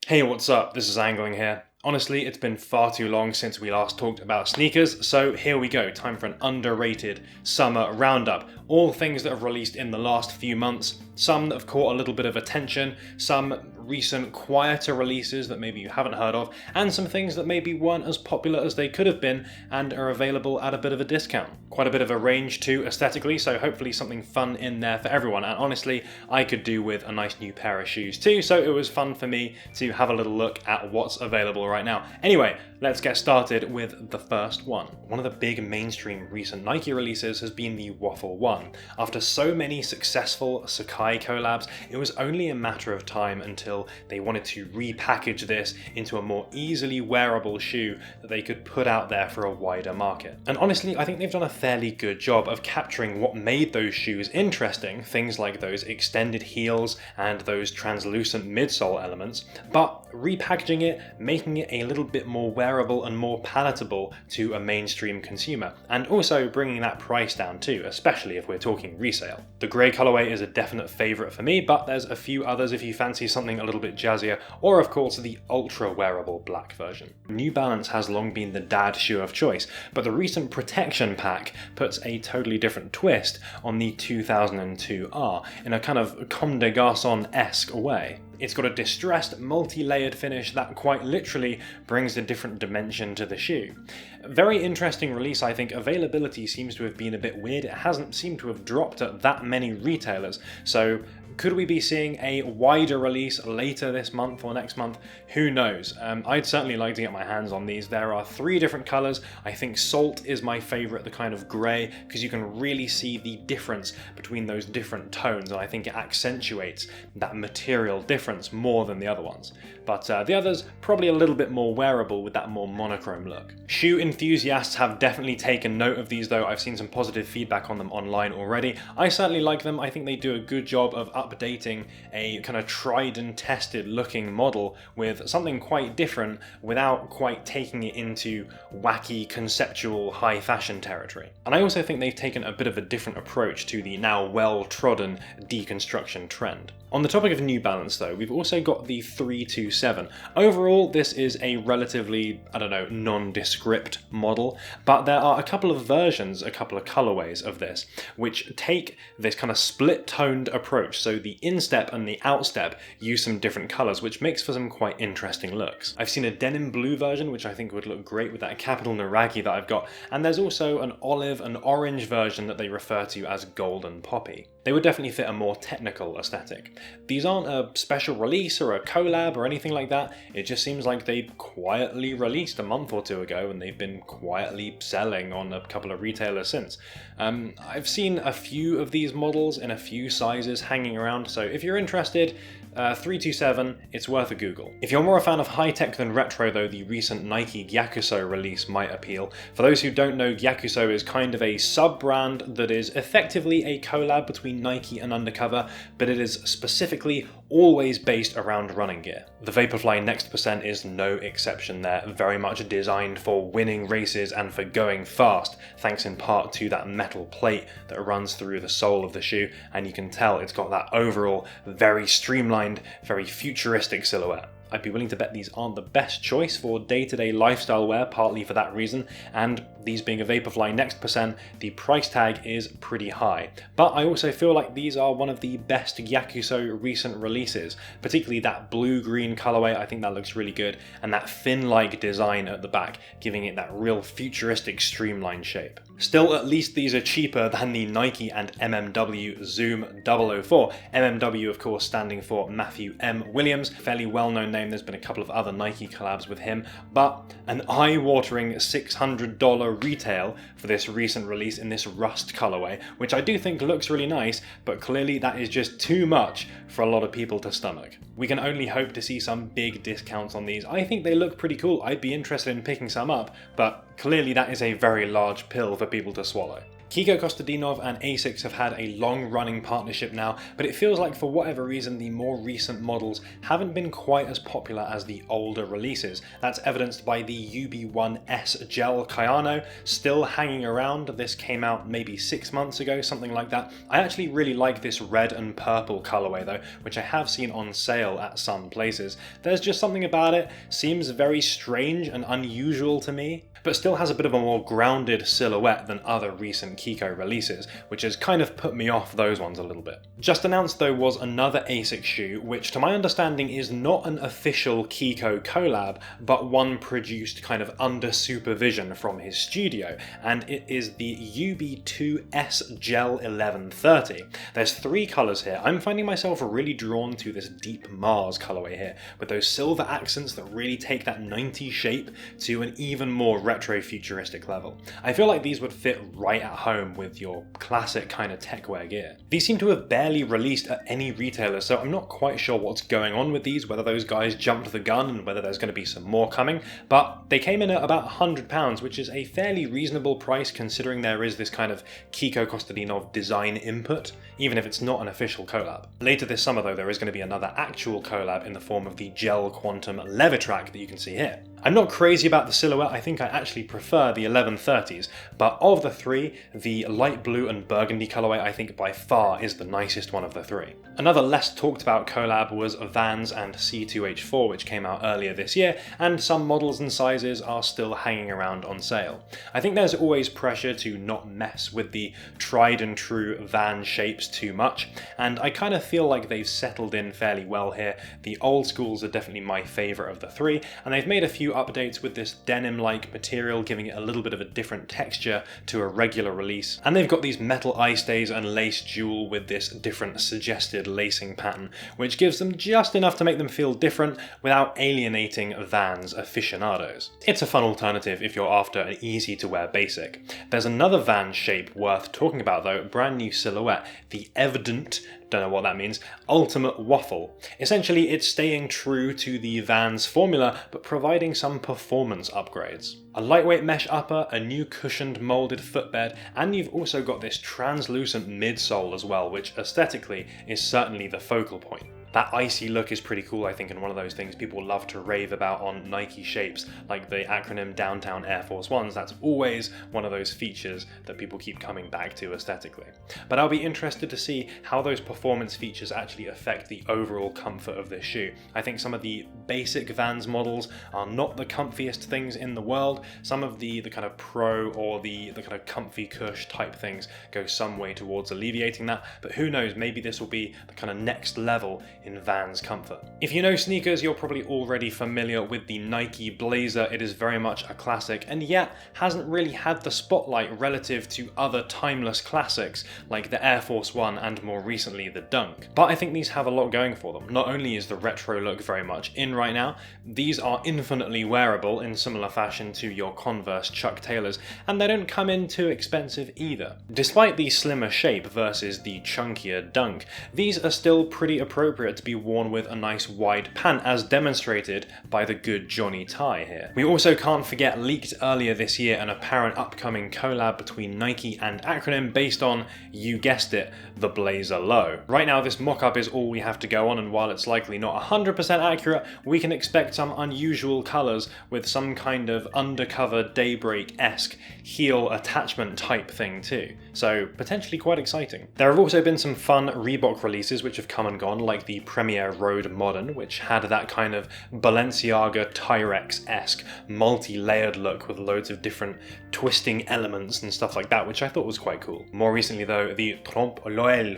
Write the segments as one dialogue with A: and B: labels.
A: Hey, what's up? This is Angling here. Honestly, it's been far too long since we last talked about sneakers, so here we go. Time for an underrated summer roundup. All things that have released in the last few months, some that have caught a little bit of attention, some recent quieter releases that maybe you haven't heard of, and some things that maybe weren't as popular as they could have been and are available at a bit of a discount. Quite a bit of a range too aesthetically, so hopefully something fun in there for everyone. And honestly, I could do with a nice new pair of shoes too, so it was fun for me to have a little look at what's available right now. Anyway, let's get started with the first one. One of the big mainstream recent Nike releases has been the Waffle One. After so many successful Sacai collabs, it was only a matter of time until they wanted to repackage this into a more easily wearable shoe that they could put out there for a wider market. And honestly, I think they've done a fairly good job of capturing what made those shoes interesting, things like those extended heels and those translucent midsole elements, but repackaging it, making it a little bit more wearable and more palatable to a mainstream consumer, and also bringing that price down too, especially if we're talking resale. The grey colorway is a definite favourite for me, but there's a few others if you fancy something a little bit jazzier, or of course the ultra wearable black version. New Balance has long been the dad shoe of choice, but the recent Protection Pack puts a totally different twist on the 2002R in a kind of Comme des Garçons-esque way. It's got a distressed, multi-layered finish that quite literally brings a different dimension to the shoe. Very interesting release, I think. Availability seems to have been a bit weird. It hasn't seemed to have dropped at that many retailers, so could we be seeing a wider release later this month or next month? Who knows? I'd certainly like to get my hands on these. There are 3 different colours. I think Salt is my favourite, the kind of grey, because you can really see the difference between those different tones, and I think it accentuates that material difference more than the other ones. But the others, probably a little bit more wearable with that more monochrome look. Shoe enthusiasts have definitely taken note of these though. I've seen some positive feedback on them online already. I certainly like them. I think they do a good job of updating a kind of tried and tested looking model with something quite different without quite taking it into wacky conceptual high fashion territory. And I also think they've taken a bit of a different approach to the now well-trodden deconstruction trend. On the topic of New Balance though, we've also got the 327. Overall, this is a relatively, nondescript model, but there are a couple of versions, a couple of colorways of this, which take this kind of split-toned approach. So the instep and the outstep use some different colors, which makes for some quite interesting looks. I've seen a denim blue version, which I think would look great with that capital Naragi that I've got, and there's also an olive and orange version that they refer to as golden poppy. They would definitely fit a more technical aesthetic. These aren't a special release or a collab or anything like that. It just seems like they quietly released a month or two ago and they've been quietly selling on a couple of retailers since. I've seen a few of these models in a few sizes hanging around, so if you're interested, 327, it's worth a Google. If you're more a fan of high-tech than retro though, the recent Nike Gyakusou release might appeal. For those who don't know, Gyakusou is kind of a sub-brand that is effectively a collab between Nike and Undercover, but it is specifically always based around running gear. The Vaporfly Next Percent is no exception there, very much designed for winning races and for going fast, thanks in part to that metal plate that runs through the sole of the shoe, and you can tell it's got that overall very streamlined, very futuristic silhouette. I'd be willing to bet these aren't the best choice for day-to-day lifestyle wear, partly for that reason, and these being a Vaporfly Next Percent, the price tag is pretty high. But I also feel like these are one of the best Gyakusou recent releases, particularly that blue-green colorway. I think that looks really good, and that fin-like design at the back, giving it that real futuristic streamlined shape. Still, at least these are cheaper than the Nike and MMW Zoom 004. MMW, of course, standing for Matthew M. Williams, fairly well-known name. There's been a couple of other Nike collabs with him, but an eye-watering $600 retail for this recent release in this rust colorway, which I do think looks really nice, but clearly that is just too much for a lot of people to stomach. We can only hope to see some big discounts on these. I think they look pretty cool. I'd be interested in picking some up, but clearly that is a very large pill for people to swallow. Kiko, Kostadinov and Asics have had a long-running partnership now, but it feels like for whatever reason the more recent models haven't been quite as popular as the older releases. That's evidenced by the UB2-S Gel Kayano still hanging around. This came out maybe 6 months ago, something like that. I actually really like this red and purple colorway though, which I have seen on sale at some places. There's just something about it, seems very strange and unusual to me, but still has a bit of a more grounded silhouette than other recent Kiko releases, which has kind of put me off those ones a little bit. Just announced though was another Asics shoe, which to my understanding is not an official Kiko collab, but one produced kind of under supervision from his studio, and it is the UB2-S Gel 1130. There's 3 colours here. I'm finding myself really drawn to this deep Mars colourway here, with those silver accents that really take that 90s shape to an even more retro-futuristic level. I feel like these would fit right at home with your classic kind of techwear gear. These seem to have barely released at any retailer, so I'm not quite sure what's going on with these, whether those guys jumped the gun and whether there's going to be some more coming, but they came in at about £100, which is a fairly reasonable price considering there is this kind of Kiko Kostadinov design input, even if it's not an official collab. Later this summer though, there is going to be another actual collab in the form of the Gel Quantum Levitrack that you can see here. I'm not crazy about the silhouette, I think I actually prefer the 1130s, but of the 3, the light blue and burgundy colourway I think by far is the nicest one of the 3. Another less talked about collab was Vans and C2H4, which came out earlier this year, and some models and sizes are still hanging around on sale. I think there's always pressure to not mess with the tried and true Van shapes too much, and I kind of feel like they've settled in fairly well here. The old schools are definitely my favourite of the 3, and they've made a few updates with this denim-like material, giving it a little bit of a different texture to a regular release. And they've got these metal eye stays and lace jewel with this different suggested lacing pattern, which gives them just enough to make them feel different without alienating Vans aficionados. It's a fun alternative if you're after an easy to wear basic. There's another Vans shape worth talking about though, brand new silhouette, the EVONT, don't know what that means, Ultimate Waffle. Essentially it's staying true to the Vans formula but providing some performance upgrades. A lightweight mesh upper, a new cushioned moulded footbed, and you've also got this translucent midsole as well, which aesthetically is certainly the focal point. That icy look is pretty cool, I think, and one of those things people love to rave about on Nike shapes, like the acronym Downtown Air Force Ones. That's always one of those features that people keep coming back to aesthetically. But I'll be interested to see how those performance features actually affect the overall comfort of this shoe. I think some of the basic Vans models are not the comfiest things in the world. Some of the kind of pro or the kind of comfy cush type things go some way towards alleviating that, but who knows, maybe this will be the kind of next level in Vans comfort. If you know sneakers, you're probably already familiar with the Nike Blazer. It is very much a classic and yet hasn't really had the spotlight relative to other timeless classics like the Air Force One and more recently the Dunk. But I think these have a lot going for them. Not only is the retro look very much in right now, these are infinitely wearable in similar fashion to your Converse Chuck Taylors, and they don't come in too expensive either. Despite the slimmer shape versus the chunkier Dunk, these are still pretty appropriate to be worn with a nice wide pant, as demonstrated by the good Johnny tie here. We also can't forget leaked earlier this year an apparent upcoming collab between Nike and Acronym based on, you guessed it, the Blazer Low. Right now this mock-up is all we have to go on, and while it's likely not 100% accurate, we can expect some unusual colours with some kind of undercover Daybreak-esque heel attachment type thing too. So potentially quite exciting. There have also been some fun Reebok releases which have come and gone, like the Premier Road Modern, which had that kind of Balenciaga Tyrex-esque multi-layered look with loads of different twisting elements and stuff like that, which I thought was quite cool. More recently though, the Trompe,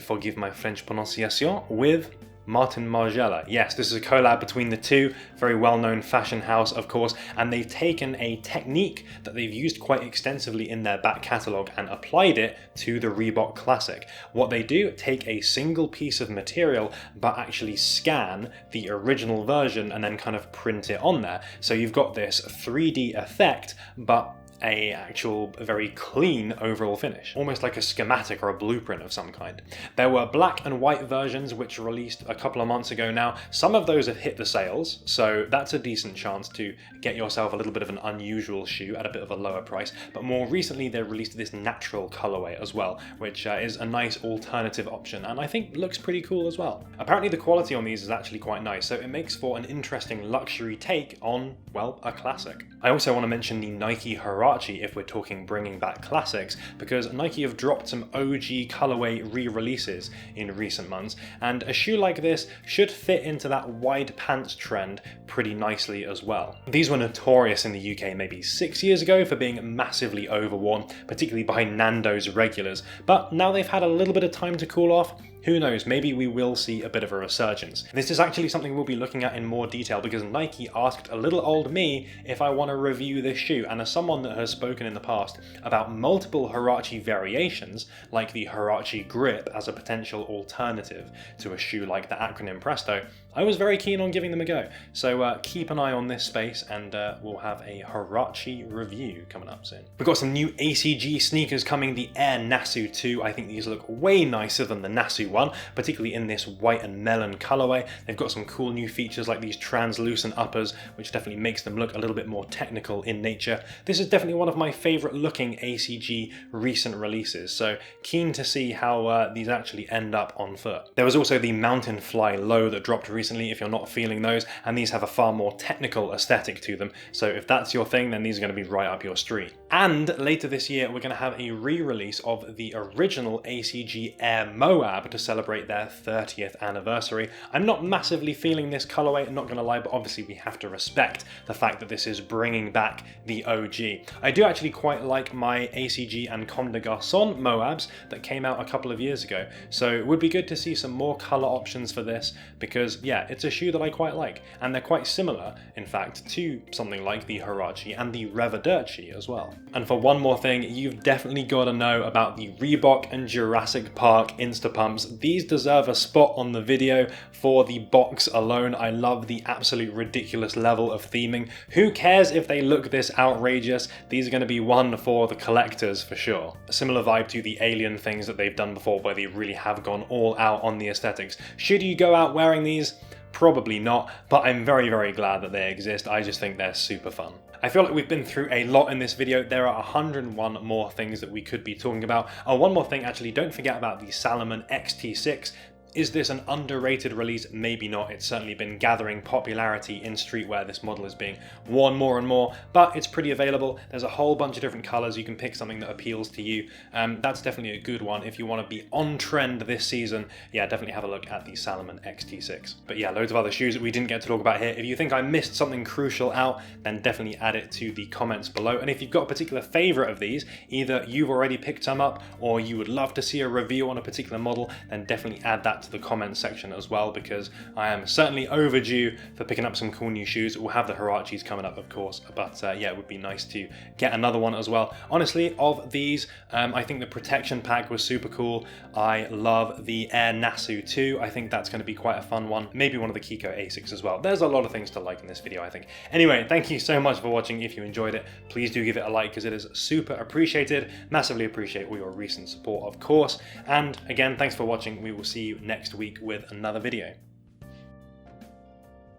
A: forgive my French pronunciation, with Martin Margiela. Yes, this is a collab between the two, very well-known fashion house of course, and they've taken a technique that they've used quite extensively in their back catalogue and applied it to the Reebok Classic. What they do, take a single piece of material but actually scan the original version and then kind of print it on there. So you've got this 3D effect, but a actual very clean overall finish, almost like a schematic or a blueprint of some kind. There were black and white versions which released a couple of months ago now. Some of those have hit the sales, so that's a decent chance to get yourself a little bit of an unusual shoe at a bit of a lower price. But more recently they released this natural colorway as well, which is a nice alternative option, and I think looks pretty cool as well. Apparently the quality on these is actually quite nice, so it makes for an interesting luxury take on, well, a classic. I also want to mention the Nike Huarache if we're talking bringing back classics, because Nike have dropped some OG colorway re-releases in recent months, and a shoe like this should fit into that wide pants trend pretty nicely as well. These were notorious in the UK maybe 6 years ago for being massively overworn, particularly by Nando's regulars, but now they've had a little bit of time to cool off. Who knows, maybe we will see a bit of a resurgence. This is actually something we'll be looking at in more detail because Nike asked a little old me if I want to review this shoe, and as someone that has spoken in the past about multiple Huarache variations, like the Huarache Grip as a potential alternative to a shoe like the acronym Presto, I was very keen on giving them a go. So keep an eye on this space and we'll have a Huarache review coming up soon. We've got some new ACG sneakers coming, the Air Nasu 2. I think these look way nicer than the Nasu one, particularly in this white and melon colorway. They've got some cool new features like these translucent uppers, which definitely makes them look a little bit more technical in nature. This is definitely one of my favorite looking ACG recent releases, so keen to see how these actually end up on foot. There was also the Mountain Fly Low that dropped recently if you're not feeling those, and these have a far more technical aesthetic to them, so if that's your thing then these are going to be right up your street. And later this year we're going to have a re-release of the original ACG Air Mowabb to celebrate their 30th anniversary. I'm not massively feeling this colorway, I'm not going to lie, but obviously we have to respect the fact that this is bringing back the OG. I do actually quite like my ACG and Comme des Garçons Mowabbs that came out a couple of years ago, so it would be good to see some more color options for this because yeah, it's a shoe that I quite like, and they're quite similar in fact to something like the Huarache and the Revitrack as well. And for one more thing, you've definitely got to know about the Reebok and Jurassic Park Instapumps. These deserve a spot on the video for the box alone. I love the absolute ridiculous level of theming. Who cares if they look this outrageous? These are going to be one for the collectors for sure. A similar vibe to the alien things that they've done before where they really have gone all out on the aesthetics. Should you go out wearing these? Probably not, but I'm very, very glad that they exist. I just think they're super fun. I feel like we've been through a lot in this video. There are 101 more things that we could be talking about. Oh, one more thing actually, don't forget about the Salomon XT6. Is this an underrated release? Maybe not. It's certainly been gathering popularity in streetwear. This model is being worn more and more, but it's pretty available. There's a whole bunch of different colors. You can pick something that appeals to you. That's definitely a good one if you want to be on trend this season. Yeah, definitely have a look at the Salomon XT6. But yeah, loads of other shoes that we didn't get to talk about here. If you think I missed something crucial out, then definitely add it to the comments below. And if you've got a particular favorite of these, either you've already picked some up or you would love to see a review on a particular model, then definitely add that to the comments section as well, because I am certainly overdue for picking up some cool new shoes. We'll have the Huaraches coming up, of course, but yeah, it would be nice to get another one as well. Honestly, of these, I think the protection pack was super cool. I love the Air Nasu 2. I think that's going to be quite a fun one. Maybe one of the Kiko Asics as well. There's a lot of things to like in this video, I think. Anyway, thank you so much for watching. If you enjoyed it, please do give it a like because it is super appreciated. Massively appreciate all your recent support, of course. And again, thanks for watching. We will see you next week with another video.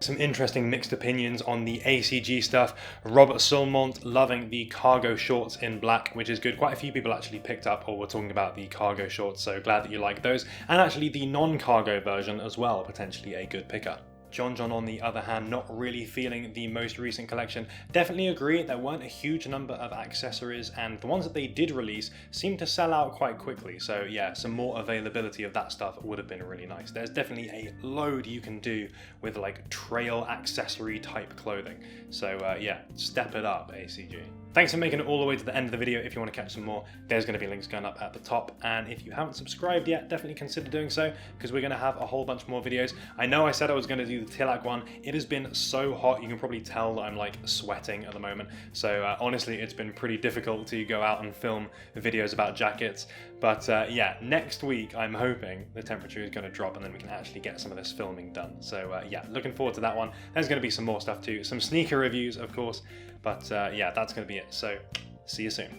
A: Some interesting mixed opinions on the ACG stuff. Robert Sulmont loving the cargo shorts in black, which is good. Quite a few people actually picked up or were talking about the cargo shorts, so glad that you like those. And actually the non-cargo version as well, potentially a good pickup. John on the other hand, not really feeling the most recent collection. Definitely agree, there weren't a huge number of accessories, and the ones that they did release seemed to sell out quite quickly. So yeah, some more availability of that stuff would have been really nice. There's definitely a load you can do with like trail accessory type clothing. So yeah, step it up, ACG. Thanks for making it all the way to the end of the video. If you want to catch some more, there's going to be links going up at the top. And if you haven't subscribed yet, definitely consider doing so, because we're going to have a whole bunch more videos. I know I said I was going to do the Tilak one. It has been so hot. You can probably tell that I'm like sweating at the moment. So honestly, it's been pretty difficult to go out and film videos about jackets. But yeah, next week, I'm hoping the temperature is going to drop and then we can actually get some of this filming done. So yeah, looking forward to that one. There's going to be some more stuff too. Some sneaker reviews, of course. But yeah, that's going to be it. So See you soon.